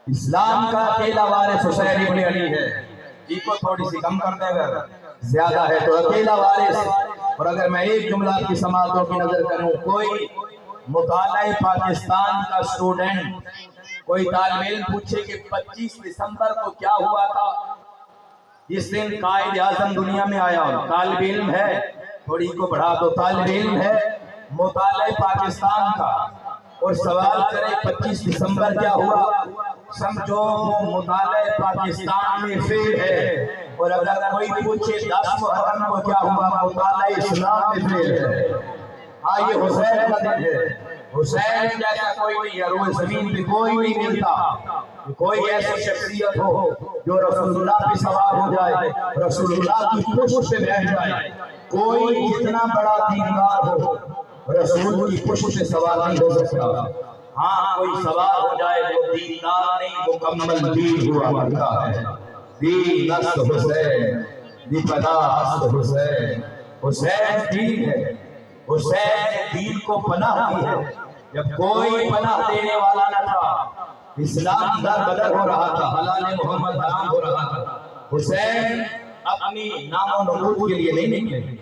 اسلام کا اکیلا وارث حسین ابن علی ہے. جی کو تھوڑی سی کم کر دیں اگر زیادہ ہے تو. اکیلا وارث. اور اگر میں ایک جملہ آپ کی سماعتوں کی نظر کروں، کوئی مطالعہ پاکستان کا اسٹوڈنٹ، کوئی طالب علم پوچھے کہ 25 دسمبر کو کیا ہوا تھا، جس دن قائد اعظم دنیا میں آیا، طالب علم ہے، تھوڑی کو بڑھا دو، طالب علم ہے مطالعہ پاکستان کا، اور سوال کرے 25 دسمبر کیا ہوا، سمجھو وہ مطالعہ پاکستان میں فیل ہے. اور اگر کوئی پوچھے 10 محرم کو کیا ہوا، مطالعہ اسلام میں فیل ہے. ہاں یہ حسین کا دن ہے. حسین جیسا کوئی نہیں ہے، روئے زمین پہ کوئی نہیں ملتا. کوئی ایسی شخصیت ہو جو رسول اللہ پہ سوار ہو جائے، رسول اللہ کی پشت پہ بیٹھ جائے. کوئی جتنا بڑا دیندار ہو رسول کی پشت پہ سوار نہیں ہو سکتا. ہاں کوئی سوار ہو جائے وہ دیندار نہیں، مکمل دین ہوا کرتا ہے. دین است حسین دی پدا است حسین. حسین دین ہے. حسین دین کو پناہ دی ہے. جب کوئی پناہ دینے والا نہ تھا، اسلام در بدر ہو رہا تھا، حلال محمد حرام ہو رہا تھا، حسین اپنی نام و نمود کے لیے نہیں نکلے،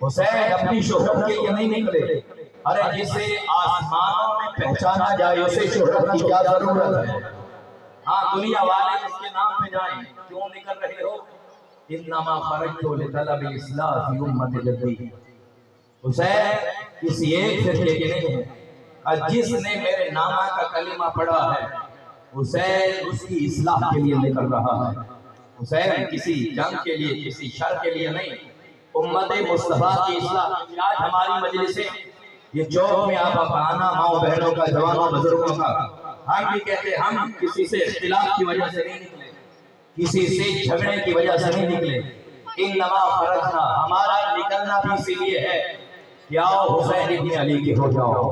حسین اپنی شہرت کے لیے نہیں نکلے. ارے جسے آسمانوں میں پہچانا جائے اسے شہرت کی کیا ضرورت ہے. ہاں دنیا والے اس کے نام پہ جائیں، کیوں نکل رہے ہو؟ انما خرجت لطلب الاصلاح فی امت جدی. حسین کسی ایک فرقے کے نہیں ہے. جس نے میرے نامہ کا کلمہ پڑھا ہے حسین اس کی اصلاح کے لیے نکل رہا ہے. حسین کسی جنگ کے لیے، کسی شر کے لیے نہیں، امت مصطفیٰ کی اصلاح. آج ہماری مجلسیں یہ چوک میں آپ آنا، ماؤں بہنوں کا، جوانوں بزرگوں کا، ہم بھی کہتے ہیں ہم کسی سے اختلاف کی وجہ سے نہیں نکلے، کسی سے جھگڑے کی وجہ سے نہیں نکلے. انما خرجنا، ہمارا نکلنا بھی اسی لیے ہے کہ آؤ حسین ابن علی کے ہو جاؤ،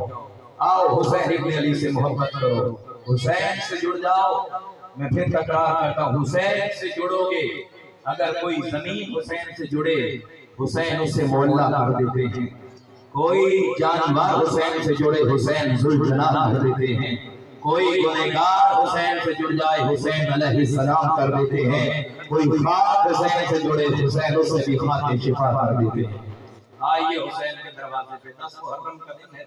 آؤ حسین ابن علی سے محبت کرو، حسین سے جڑ جاؤ. میں پھر تکرار کرتا ہوں، حسین سے جڑو گے. اگر کوئی زمین حسین سے جڑے حسین اسے معلّہ کر دیتے ہیں. کوئی جانور حسین سے جڑے حسین ذوالجناح کر دیتے ہیں. کوئی گنہگار حسین سے جڑ جائے حسین علیہ السلام کر دیتے ہیں. کوئی خاک حسین سے جڑے حسین اسے بھی خاک شفا کر دیتے ہیں. آئیے حسین کے دروازے پہ. 10 محرم کا دن ہے.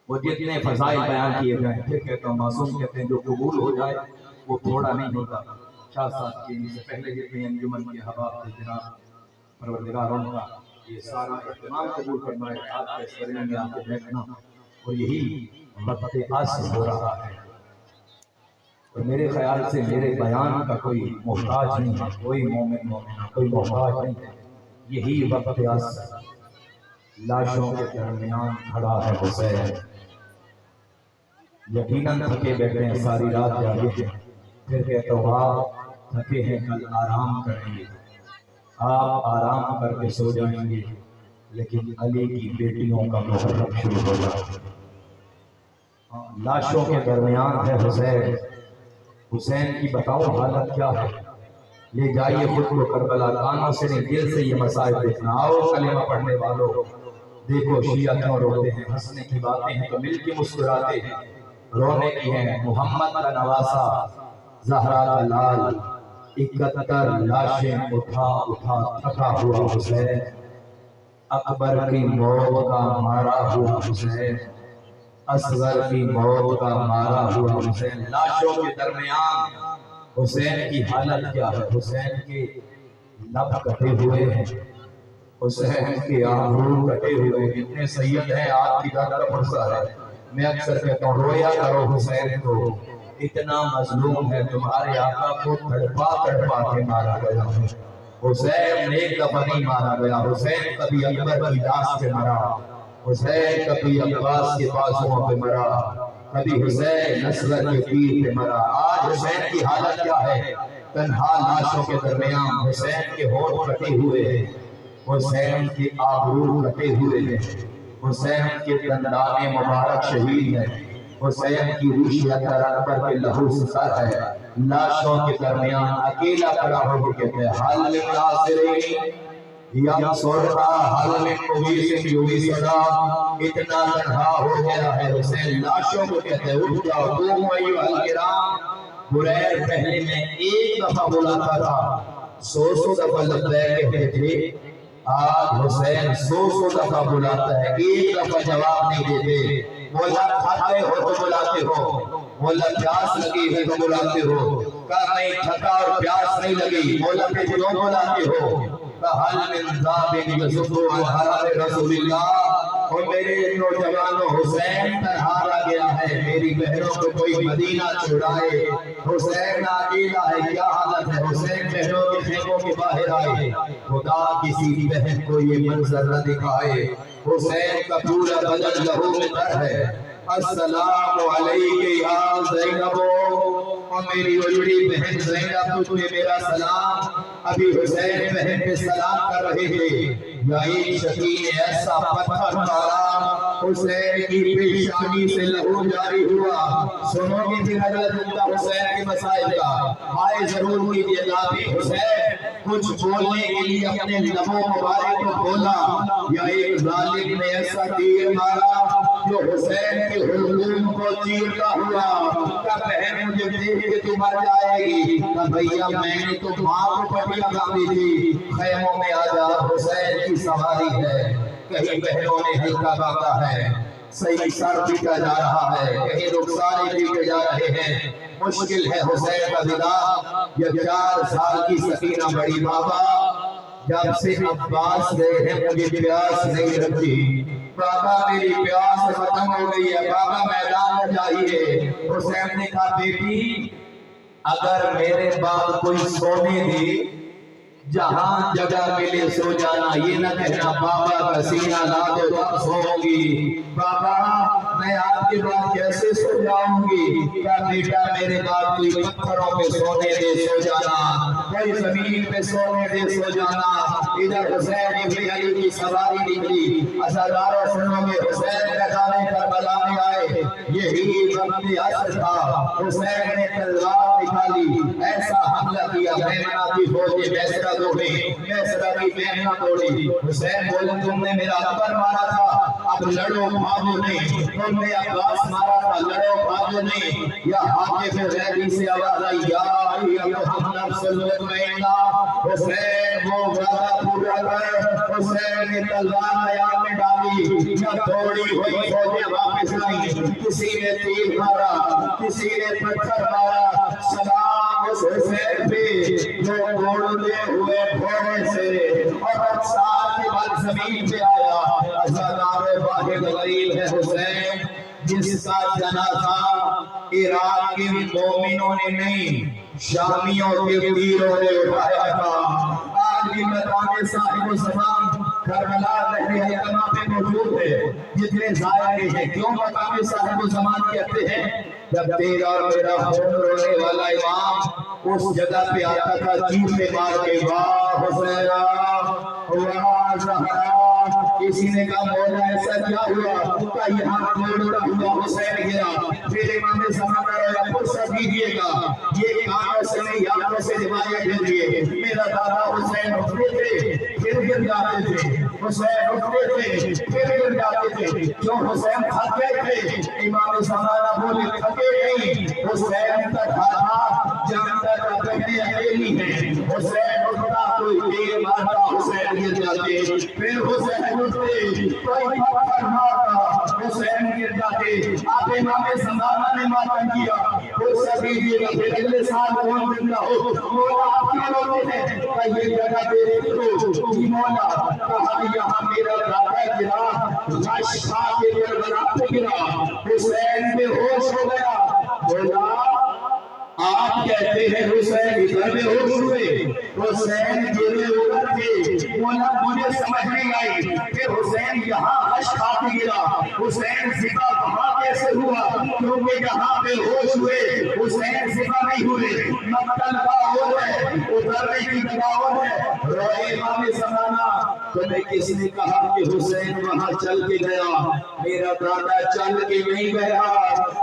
وہ جتنے فضائل بیان کیے گئے، پھر کہتا ہوں معصوم کہتے ہیں جو قبول ہو جائے وہ تھوڑا نہیں ہوتا. شاہ صاحب کی سے پہلے جتنے انجمن کے احباب تھے جناب پروردگار ان کا یہ سارا اہتمام قبول فرمائے. آپ کے سرنے میں آ کے بیٹھنا اور یہی وقت عصر ہو رہا ہے. اور میرے خیال سے میرے بیان کا کوئی محتاج نہیں ہے، کوئی مومن کوئی محتاج نہیں ہے. یہی وقت عصر، لاشوں کے درمیان کھڑا ہے حسین. یقیناً تھکے بیٹھے ہیں، ساری رات جاگے ہیں. پھر کہتا ہوں آپ تھکے ہیں، کل آرام کریں گے، آپ آرام کر کے سو جائیں گے، لیکن علی کی بیٹیوں کا محرم شروع ہو جائے گا. لاشوں کے درمیان ہے حسین. حسین کی بتاؤ حالت کیا ہے. لے جائیے خود کو کربلا، کانوں سے نہیں دل سے یہ مسائل دیکھنا. آؤ کلمہ پڑھنے والوں، دیکھو شیعہ کیوں روتے ہیں. ہنسنے کی باتیں ہیں تو مل کے مسکراتے ہیں، رونے کی ہیں. محمد کا نواسا، زہرا کا لال، 71 لاشیں اٹھا اٹھا تھکا ہوا حسین. اکبر کی موت کا مارا ہوا حسین، اصغر کی موت کا مارا ہوا حسین. لاشوں کے درمیان حسین کی حالت کیا ہے. حسین کے لب کٹے ہوئے ہیں، حسین کے آبرو کٹے ہوئے ہیں. اتنے سید ہیں آپ کی داد کا پرسہ ہے. میں اکثر کہتا ہوں رویا کرو حسین کو، اتنا مظلوم ہے. تمہارے آقا کو تڑپا تڑپا کے مارا گیا ہے. حسین ایک دفعہ نہیں مارا گیا. حسین کبھی اکبر کی لاش پہ مرا، حسین کبھی عباس کے بازوؤں پہ مرا، کبھی حسین اصغر کے تیر پہ مرا. آج حسین کی حالت کیا ہے. تنہا لاشوں کے درمیان حسین کے ہونٹ کٹے ہوئے ہیں، حسین کے آبرو کٹے ہوئے ہیں، حسین کے دندان مبارک شہید ہیں، حسین کی ریش اثر اکبر کے لہو سے سر ہے. لاشوں کے درمیان اکیلا کھڑا ہو کے کہتے ہیں حل من ناصرین یا سورا حل من مغیث یغیثنا. اتنا تنہا ہو گیا ہے حسین. لاشوں کو کہتے ہیں اٹھ جاؤ قوموا ایھا الکرام हुरैर पहले में एक दफा बुलाता था, 100 दफा लब्बैक कहते थे। आज हुसैन 100 दफा बुलाता है, एक दफा जवाब नहीं देते। बोला खाते हो तो बुलाते हो, बोला प्यास लगी है तो बुलाते हो, कहा नहीं थका और प्यास नहीं लगी, बोला फिर क्यों बुलाते हो, कहा हल मिन ज़ाबिन यसुफ़ु अन हराम रसूलिल्लाह। और मेरे नौजवानों, हुसैन पर हारा गया है, मेरी बहनों को कोई मदीना छुड़ाए, हुसैन अकेला है, क्या हालत है। हुसैन बहनों के खेमों के बाहर आए, खुदा किसी बहन को ये मंजर न दिखाए। हुसैन का पूरा बदन लहू में तर है। अस्सलामु अलैका या ज़ैनबो, और मेरी बड़ी बहन ज़ैनब तुझे मेरा सलाम। अभी हुसैन बहन पे सलाम कर रहे थे, या एक शकी ने ऐसा पत्थर मारा, हुसैन की पेशानी से लहू जारी हुआ। सुनोगे फिर अगला जुमला हुसैन के मसाइल का, आए जरूर कीजिए नाबी हुसैन कुछ बोलने के लिए अपने लबों मुबारक को बोला, या एक जालिम ने ऐसा तीर मारा जो हुसैन के हुलूम को चीरता हुआ। क्या बहन मुझे देख के तू मर जाएगी, क्या भैया मैंने तो माँ को पटिया बांधी थी, खैमों में आजा हुसैन की सवारी है। कहीं बहनों ने हल्का बांधा है, सही सर पीटा जा रहा है, कहीं रुखसारे पीटे जा रहे हैं, मुश्किल है हुसैन का विदा। यह 4 साल की सकीना बड़ी बाबा, जब से अब्बास गए हैं मुझे प्यास नहीं लगती, बाबा मेरी प्यास खत्म हो गई है, बाबा मैदान में चाहिए। हुसैन ने कहा बेटी अगर मेरे बाद कोई सोने दे, जहां जगह मिले सो जाना, ये न कहना बाबा का सीना ला दो तब सोऊंगी, बाबा मैं आपके बाद कैसे सो जाऊंगी। क्या बेटा मेरे बाद कोई पत्थरों पे सोने दे सो जाना, कोई जमीन पे सोने दे सो जाना। इधर हुसैन इब्न अली की सवारी निकली, अज़ादारों सुनोगे हुसैन मैदान करबला में आए, यही वक्त असर था। हुसैन ने तलवार निकाली, ऐसा हमला किया मैमना की फौज ने तोड़ी, मैसरा की मेहना तोड़ी। हुसैन बोले तुमने मेरा अकबर मारा था, अब लड़ो भागो नहीं, तुमने अब्बास मारा था, लड़ो भागो नहीं। या हाकिम गैरी से आवाज आई, या मोहम्मद सल्लल्लाहु अलैहि वसल्लम, हुसैन वो वादा पूरा कर। हुसैन ने तलवार मैदान में डाली, या दौड़ी हुई फौजें वापस आई, किसी ने तीर मारा, किसी ने पत्थर मारा। सलाम उस हुसैन पे जो दौड़ते हुए घोड़े से और रफ्तार के बाद जमीन पे आया। अज़ादार वाहिद गरीब है हुसैन, जिसका जनाजा इराक के मोमिनों ने नहीं, शामियों के वीरों ने उठाया था। आज भी मकाम साहिब ज़मान करबला लहरे हकमा पे मौजूद है, जितने ज़ायरे हैं। क्यों मकाम साहिब ज़मान कहते हैं? जब तेरा और मेरा खून रोने वाला इमाम उस जगह पे आता था, चीखे मार के वाह हुसैना वाह ज़हरा। किसी ने कहा मौला ऐसा क्या हुआ, का यहाँ दौड़ता हुआ हुसैन गिरा। फिर इमाम ज़माना फुर्सत दीजिएगा, ये कानों से नहीं आंखों से रिवायत भेजिए। मेरा दादा हुसैन उठते थे फिर गिर जाते थे, हुसैन उठते थे फिर गिर जाते थे। क्यों? हुसैन थक गए थे। इमाम ज़माना बोले थके नहीं, हुसैन का ढाला जानता था पहले अकेली है। हुसैन उठता कोई तीर मारता, हुसैन गिर जाते, फिर हुसैन उठते कोई पत्थर मारता, हुसैन गिर जाते। आप इमाम ज़माना ने मातम किया, फुर्सत दीजिएगा, फिर अगले साल कौन जिंदा हो। मौला आप क्यों रोते हैं? ये जगह दे दो मौला। कहा यहाँ मेरा दादा गिरा, लाश खा के करबला पे गिरा, हुसैन बेहोश हो गया। बोला आप कहते हैं हुसैन इधर में होश हुए, हुसैन गिरे उधर थे। बोला मुझे समझ नहीं आई, फिर हुसैन यहाँ हश खाते गिरा, हुसैन ज़िबा वहाँ कैसे हुआ? क्योंकि यहाँ पे होश हुए हुसैन ज़िबा नहीं हुए। मक्तल का और है, उतरने की दबावत है। रोए इमाम ज़माना, तुम्हें किसने कहा कि हुसैन वहाँ चल के गया? मेरा दादा चल के नहीं गया,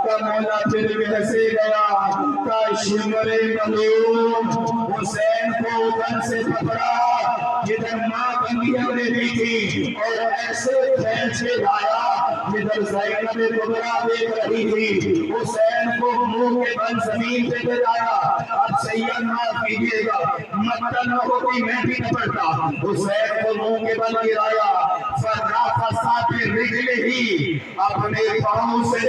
का मौला फिर कैसे गया? का शिमरे मलूम हुसैन को उधर से पकड़ा जिधर माँ बंदिया ने दी थी, और ऐसे फैल से लाया जिधर ज़ैनब कुबरा देख रही थी। हुसैन को मुंह के बल जमीन पे गिराया। अब सैयद माफ कीजिएगा, मतलब होती मैं भी न पड़ता। हुसैन को मुंह के बल गिराया। ही अपने पांव से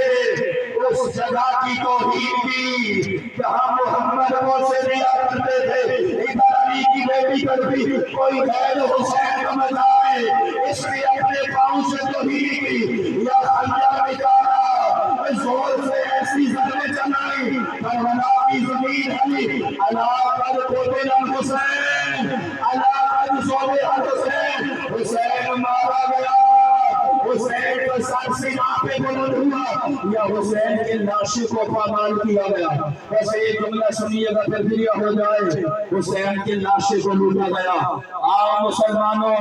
उस जगह की तौहीद की जहां मोहम्मद से दिया करते थे। इधर अली की बेटी पर भी कोई गैर हुसैन का मजाए, इसलिए अपने पांव से तौहीद की या खंजर निकाला, जोर से ऐसी जरबें चलाई करबला की जमीन हली। अला कर कोतिल हुसैन, अला कर सोबे हुसैन, हुसैन मारा गया। हुसैन को सर से पे बुलंद हुआ या हुसैन के लाशों को पामाल किया गया। वैसे ये जुमला सुनिएगा फिर क्लियर हो जाए। हुसैन के लाशों को लूटा गया। आओ मुसलमानों,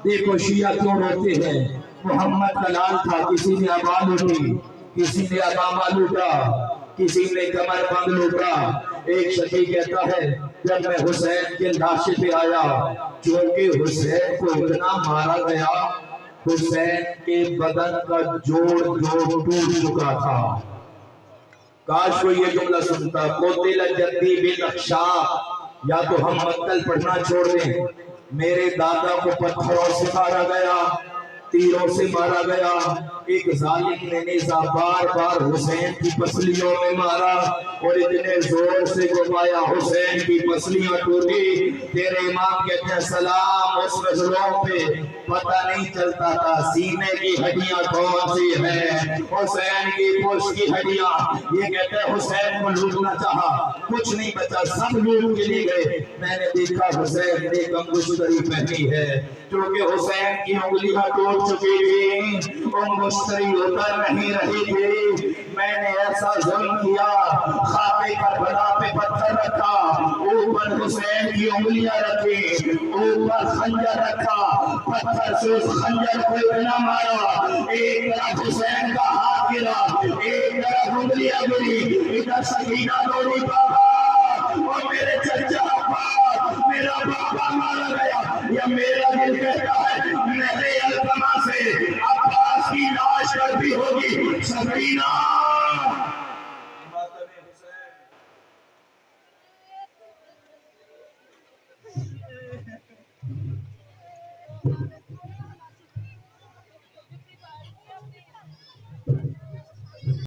देखो शिया क्यों रोते हैं। मोहम्मद का लाल था, किसी ने आबा लूटी, किसी ने अकामा लूटा, किसी ने कमर बंद लूटा। एक शकी कहता है जब मैं हुसैन के लाशे पे आया, क्योंकि हुसैन को इतना मारा गया, हुसैन के बदन का जोड़ टूट चुका था। काश कोई ये जुमला सुनता, कोतिल जद्दी बिन अक्षा, या तो हम मक्तल पढ़ना छोड़ दें। मेरे दादा को पत्थरों से मारा गया, तीरों से मारा गया। एक जालिम ने नेज़ा बार बार हुसैन की पसलियों में मारा और इतने जोर से घुमाया हुसैन की पसलियां टूटी। तेरे इमाम कहते हैं सलाम उस नजरों पे पता नहीं चलता था सीने की हड्डियां कौन सी है, हुसैन की पुष्ट की हड्डियां। ये कहते हैं हुसैन को लूटना चाहा, कुछ नहीं बचा, सब लूट के लिए गए। मैंने देखा हुसैन ने अंगुश्तरी पहनी है, क्योंकि हुसैन की उंगलियां टूट चुकी थी, अंगुश्तरी उतर नहीं रही थी। मैंने ऐसा जुल्म किया, खाते करबला पे पत्थर रखा, ऊपर हुसैन की उंगलियां रखी, ऊपर खंजर रखा, पत्थर से उस खंजर को इतना मारा, एक तरफ हुसैन का हाथ गिरा, एक तरफ उंगलियां गिरी। इधर सकीना रोनी बाबा और मेरे चचा अब्बास, मेरा बाबा मारा गया। या मेरा दिल कहता है मेरे अलकमा से अब्बास की लाश करती होगी सकीना।